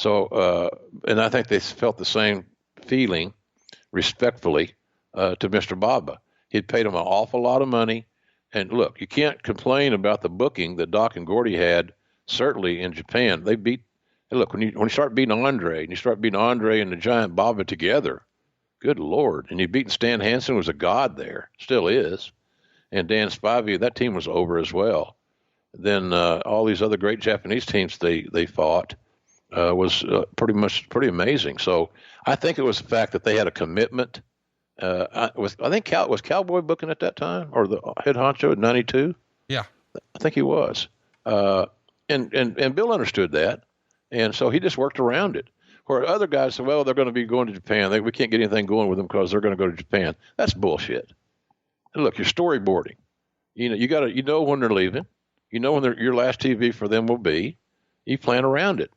So, and I think they felt the same feeling, respectfully, to Mr. Baba. He'd paid him an awful lot of money. And look, you can't complain about the booking that Doc and Gordy had, certainly in Japan. They beat, look, when you start beating Andre, and you start beating Andre and the Giant Baba together, good Lord. And you beating Stan Hansen, was a god there, still is. And Dan Spivey, that team was over as well. Then all these other great Japanese teams they fought was pretty amazing. So I think it was the fact that they had a commitment. I think was Cowboy booking at that time, or the head honcho at 92? Yeah, I think he was. And Bill understood that, and so he just worked around it. Where other guys said, well, they're going to be going to Japan. We can't get anything going with them because they're going to go to Japan. That's bullshit. And look, you're storyboarding. You know when they're leaving. You know when your last TV for them will be. You plan around it.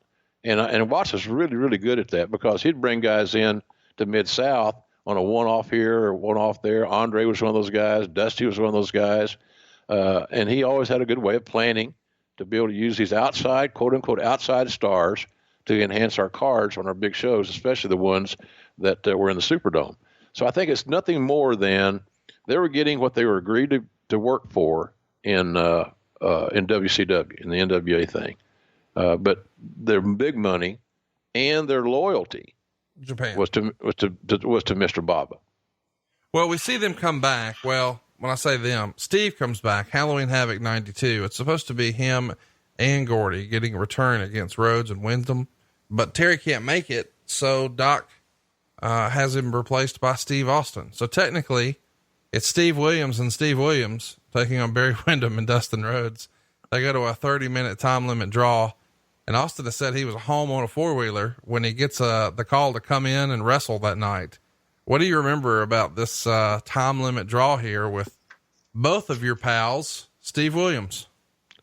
And Watts was really, really good at that, because he'd bring guys in to Mid-South on a one-off here or one-off there. Andre was one of those guys. Dusty was one of those guys. And he always had a good way of planning to be able to use these outside, quote-unquote, outside stars to enhance our cards on our big shows, especially the ones that were in the Superdome. So I think it's nothing more than they were getting what they were agreed to work for in WCW, in the NWA thing. But their big money and their loyalty Japan was to Mr. Baba. Well, we see them come back. Well, when I say them, Steve comes back, Halloween Havoc 92. It's supposed to be him and Gordy getting a return against Rhodes and Wyndham, but Terry can't make it. So Doc, has him replaced by Steve Austin. So technically it's Steve Williams and Steve Williams taking on Barry Windham and Dustin Rhodes. They go to a 30-minute time limit draw. And Austin has said he was home on a 4-wheeler when he gets the call to come in and wrestle that night. What do you remember about this time limit draw here with both of your pals, Steve Williams?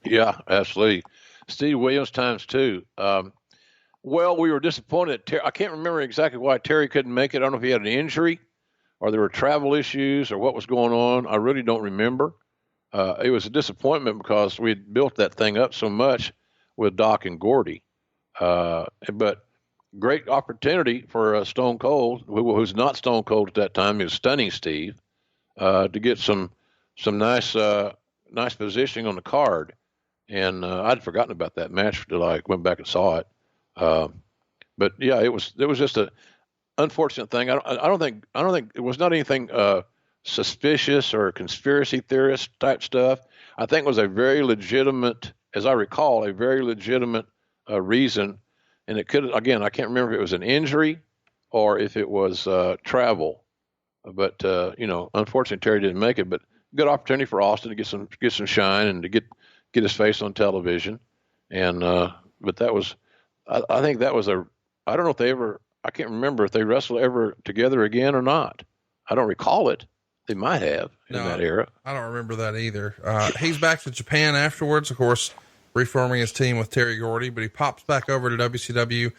Yeah, absolutely. Steve Williams times two. Well, we were disappointed. I can't remember exactly why Terry couldn't make it. I don't know if he had an injury or there were travel issues or what was going on. I really don't remember. It was a disappointment because we had built that thing up so much with Doc and Gordy. But great opportunity for Stone Cold, who's not Stone Cold at that time. He was Stunning Steve, to get some nice positioning on the card. And I'd forgotten about that match till I went back and saw it. But yeah, it was just a unfortunate thing. I don't think it was not anything suspicious or conspiracy theorist type stuff. I think it was a very legitimate, as I recall, a very legitimate reason. And it could, again, I can't remember if it was an injury or if it was travel. But unfortunately, Terry didn't make it. But good opportunity for Austin to get some shine and to get his face on television. And but that was, I think that was I don't know if they ever, I can't remember if they wrestled ever together again or not. I don't recall it. They might have in that era. I don't remember that either. He's back to Japan afterwards, of course, reforming his team with Terry Gordy, but he pops back over to WCW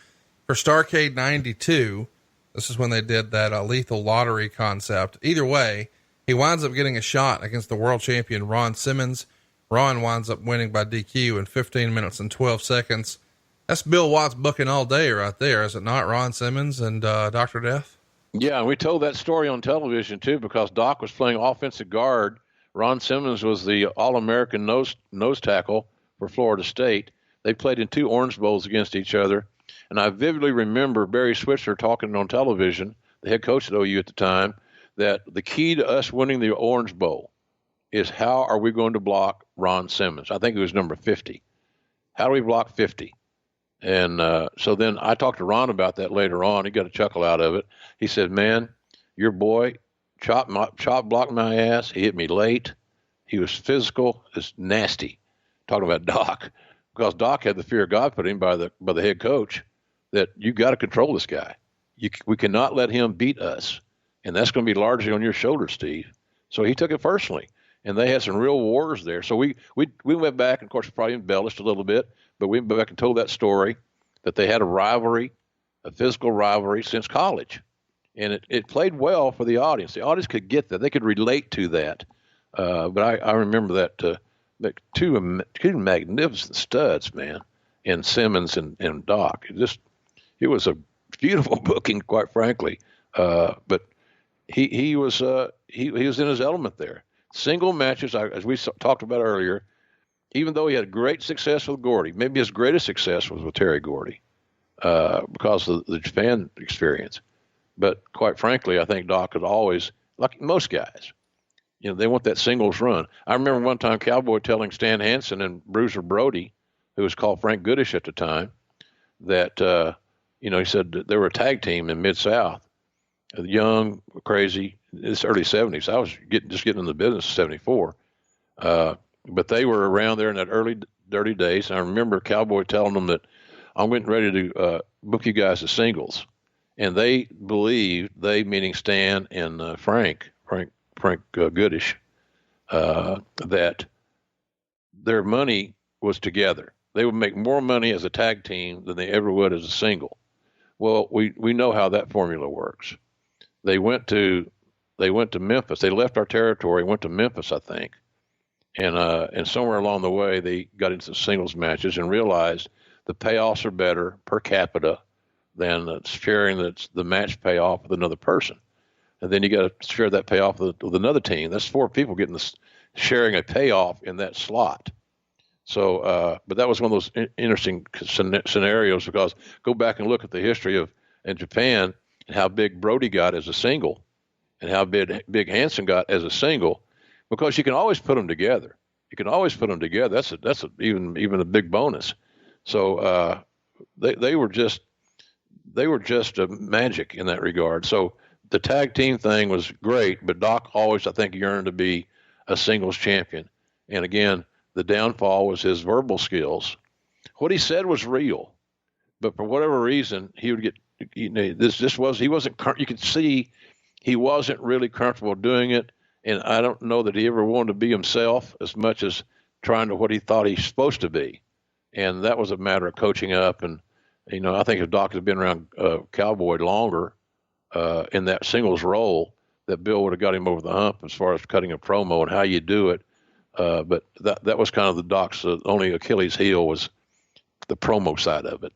for Starrcade 92. This is when they did that lethal lottery concept. Either way, he winds up getting a shot against the world champion Ron Simmons. Ron winds up winning by DQ in 15 minutes and 12 seconds. That's Bill Watts booking all day right there, is it not? Ron Simmons and Dr. Death? Yeah, and we told that story on television too, because Doc was playing offensive guard. Ron Simmons was the All-American nose tackle for Florida State. They played in 2 Orange Bowls against each other. And I vividly remember Barry Switzer talking on television, the head coach at OU at the time, that the key to us winning the Orange Bowl is how are we going to block Ron Simmons? I think it was number 50. How do we block 50? And so then I talked to Ron about that later on. He got a chuckle out of it. He said, man, your boy chop blocked my ass. He hit me late. He was physical. It's nasty. Talking about Doc, because Doc had the fear of God put in by the head coach that you got to control this guy. We cannot let him beat us. And that's going to be largely on your shoulders, Steve. So he took it personally. And they had some real wars there. So we went back, and of course, probably embellished a little bit, but we went back and told that story that they had a rivalry, a physical rivalry since college. And it played well for the audience. The audience could get that. They could relate to that. But I remember that two magnificent studs, man, in Simmons and Doc. it was a beautiful booking, quite frankly. But he was he was in his element there. Single matches, as we talked about earlier. Even though he had great success with Gordy, maybe his greatest success was with Terry Gordy because of the Japan experience. But quite frankly, I think Doc had always, like most guys, they want that singles run. I remember one time Cowboy telling Stan Hansen and Bruiser Brody, who was called Frank Goodish at the time, that, he said that they were a tag team in Mid-South, young, crazy, it's early 70s. I was just getting in the business in 74. But they were around there in that early dirty days. And I remember Cowboy telling them that I'm getting ready to book you guys as singles. And they believed, they meaning Stan and Frank Goodish, that their money was together. They would make more money as a tag team than they ever would as a single. Well, we know how that formula works. They went to Memphis. They left our territory, went to Memphis, I think. And somewhere along the way, they got into singles matches and realized the payoffs are better per capita than sharing the match payoff with another person. And then you got to share that payoff with another team. That's 4 people getting sharing a payoff in that slot. So, but that was one of those interesting scenarios, because go back and look at the history in Japan and how big Brody got as a single and how big Hansen got as a single. Because you can always put them together. That's even a big bonus. So they were just a magic in that regard. So the tag team thing was great, but Doc always, I think, yearned to be a singles champion. And again, the downfall was his verbal skills. What he said was real, but for whatever reason, he would get. He wasn't. You could see he wasn't really comfortable doing it. And I don't know that he ever wanted to be himself as much as trying to what he thought he's supposed to be. And that was a matter of coaching up. And, I think if Doc had been around Cowboy longer in that singles role, that Bill would have got him over the hump as far as cutting a promo and how you do it. But that was kind of the Doc's only Achilles heel, was the promo side of it.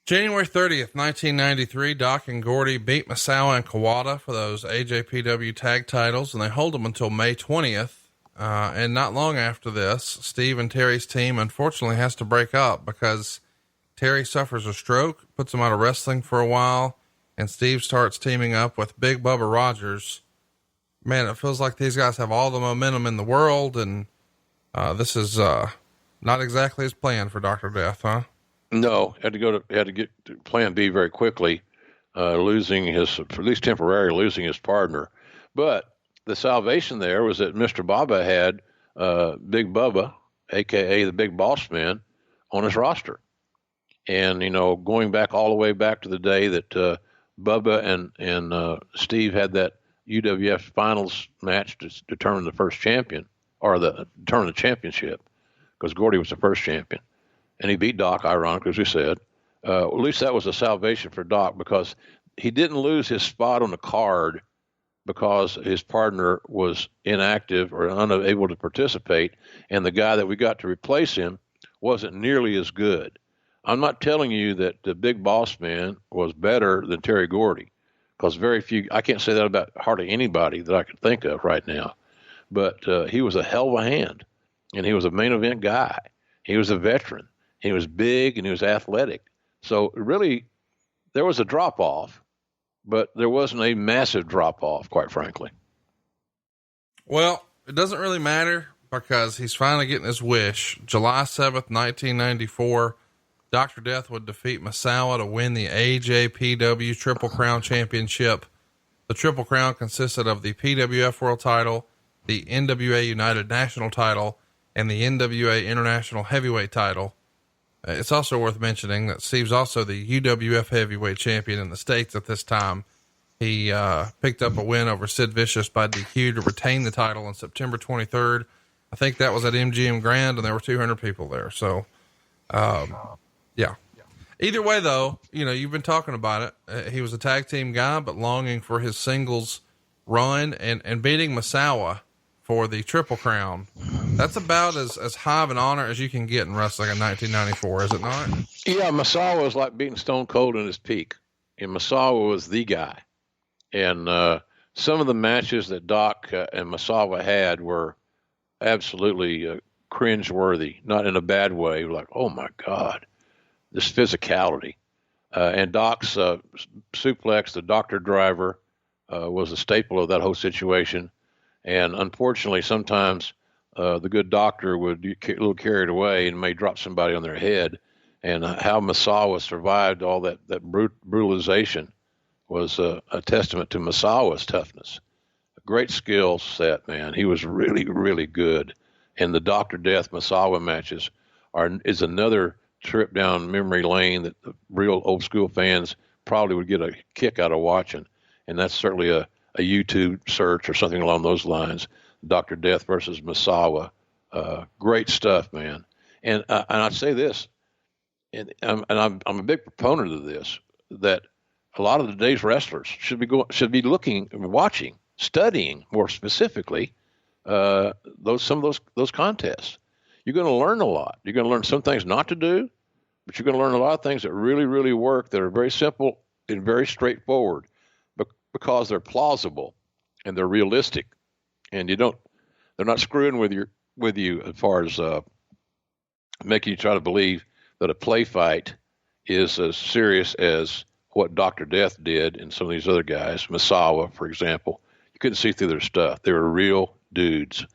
January 30th, 1993, Doc and Gordy beat Misawa and Kawada for those AJPW tag titles, and they hold them until May 20th. And not long after this, Steve and Terry's team unfortunately has to break up because Terry suffers a stroke, puts him out of wrestling for a while, and Steve starts teaming up with Big Bubba Rogers. Man, it feels like these guys have all the momentum in the world, and this is not exactly as planned for Dr. Death, huh? No, had to get to Plan B very quickly, losing at least temporarily losing his partner. But the salvation there was that Mr. Baba had Big Bubba, aka the Big Boss Man, on his roster. And going back all the way back to the day that Bubba and Steve had that UWF Finals match to determine the first champion, or determine the championship, because Gordy was the first champion. And he beat Doc, ironically, as we said. At least that was a salvation for Doc, because he didn't lose his spot on the card because his partner was inactive or unable to participate, and the guy that we got to replace him wasn't nearly as good. I'm not telling you that the Big Boss Man was better than Terry Gordy, because I can't say that about hardly anybody that I can think of right now. But he was a hell of a hand, and he was a main event guy. He was a veteran. He was big and he was athletic. So really, there was a drop off, but there wasn't a massive drop off, quite frankly. Well, it doesn't really matter, because he's finally getting his wish. July 7th, 1994, Dr. Death would defeat Misawa to win the AJPW Triple Crown Championship. The Triple Crown consisted of the PWF World Title, the NWA United National Title, and the NWA International Heavyweight Title. It's also worth mentioning that Steve's also the UWF Heavyweight Champion in the States at this time. He picked up a win over Sid Vicious by DQ to retain the title on September 23rd. I think that was at MGM Grand, and there were 200 people there. So, yeah. Either way, though, you've been talking about it. He was a tag team guy, but longing for his singles run, and beating Misawa for the Triple Crown That's about as high of an honor as you can get in wrestling in 1994, is it not? Yeah, Masawa was like beating Stone Cold in his peak, and Masawa was the guy. And some of the matches that Doc and Masawa had were absolutely cringe-worthy, not in a bad way. Like, oh my God, this physicality. And Doc's suplex, the doctor driver, was a staple of that whole situation. And unfortunately, sometimes the good doctor would get a little carried away and may drop somebody on their head. And how Masawa survived all that brutalization was a testament to Masawa's toughness. A great skill set, man. He was really, really good. And the Dr. Death Masawa matches is another trip down memory lane that the real old school fans probably would get a kick out of watching. And that's certainly a YouTube search or something along those lines. Dr. Death versus Masawa. Great stuff, man. And I'd say this, and I'm a big proponent of this, that a lot of today's wrestlers should be looking, watching, studying more specifically some of those contests. You're going to learn a lot. You're going to learn some things not to do, but you're going to learn a lot of things that really, really work, that are very simple and very straightforward, because they're plausible and they're realistic, and they're not screwing with you as far as making you try to believe that a play fight is as serious as what Dr. Death did and some of these other guys, Masawa, for example. You couldn't see through their stuff. They were real dudes.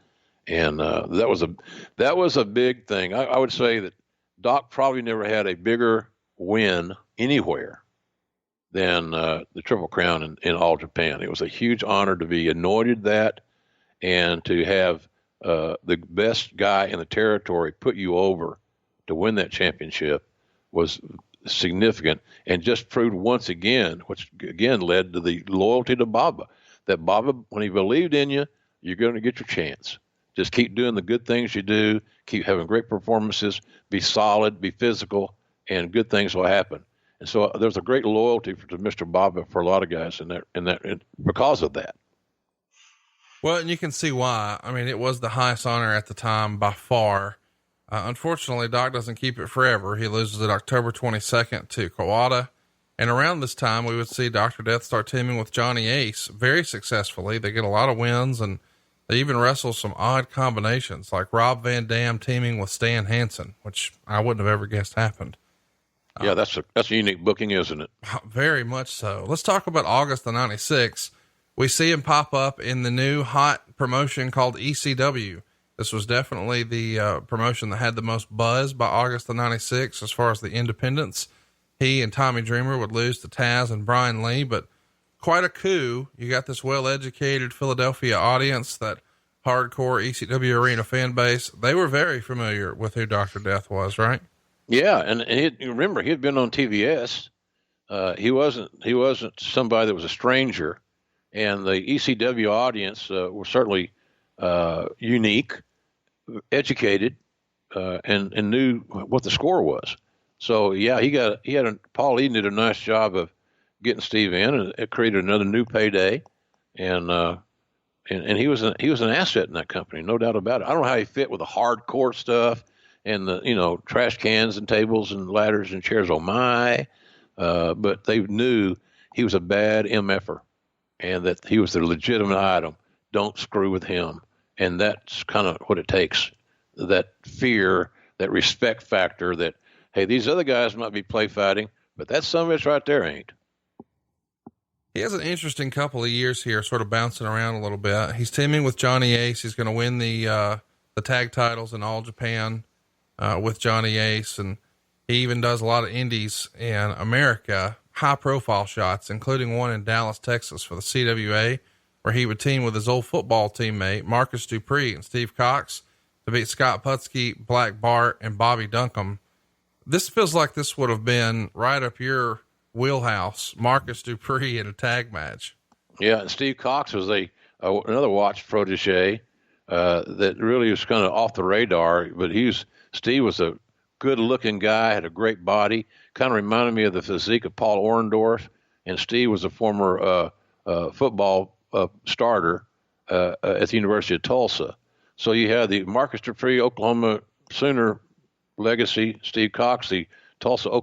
And that was a big thing. I would say that Doc probably never had a bigger win anywhere than the Triple Crown in All Japan. It was a huge honor to be anointed that, and to have the best guy in the territory put you over to win that championship was significant, and just proved once again, which again led to the loyalty to Baba, that Baba, when he believed in you, you're going to get your chance. Just keep doing the good things you do, keep having great performances, be solid, be physical, and good things will happen. And so there's a great loyalty to Mr. Baba for a lot of guys because of that. Well, and you can see why. I mean, it was the highest honor at the time by far. Unfortunately, Doc doesn't keep it forever. He loses it October 22nd to Kawada. And around this time, we would see Dr. Death start teaming with Johnny Ace very successfully. They get a lot of wins, and they even wrestle some odd combinations, like Rob Van Dam teaming with Stan Hansen, which I wouldn't have ever guessed happened. Yeah, that's a unique booking, isn't it? Very much so. Let's talk about August of 96. We see him pop up in the new hot promotion called ECW. This was definitely the promotion that had the most buzz by August of 96 as far as the independents. He and Tommy Dreamer would lose to Taz and Brian Lee, but quite a coup. You got this well-educated Philadelphia audience, that hardcore ECW arena fan base. They were very familiar with who Dr. Death was, right? Yeah. And remember, he had been on TVS. He wasn't somebody that was a stranger, and the ECW audience were certainly unique, educated, and knew what the score was. So yeah, Paul Eden did a nice job of getting Steve in, and it created another new payday. And he was an asset in that company, no doubt about it. I don't know how he fit with the hardcore stuff and the, trash cans and tables and ladders and chairs. Oh my. But they knew he was a bad MFer and that he was the legitimate item. Don't screw with him. And that's kind of what it takes. That fear, that respect factor, that, hey, these other guys might be play fighting, but that son of a bitch right there ain't. He has an interesting couple of years here, sort of bouncing around a little bit. He's teaming with Johnny Ace. He's going to win the tag titles in All Japan, with Johnny Ace. And he even does a lot of indies in America, high profile shots, including one in Dallas, Texas for the CWA, where he would team with his old football teammate, Marcus Dupree and Steve Cox, to beat Scott Putski, Black Bart, and Bobby Duncombe. This feels like this would have been right up your wheelhouse, Marcus Dupree in a tag match. Yeah. And Steve Cox was another watch protege, that really was kind of off the radar, but Steve was a good looking guy, had a great body, kind of reminded me of the physique of Paul Orndorff. And Steve was a former, football, starter, at the University of Tulsa. So you had the Marcus Dupree, Oklahoma Sooner legacy, Steve Cox, the Tulsa,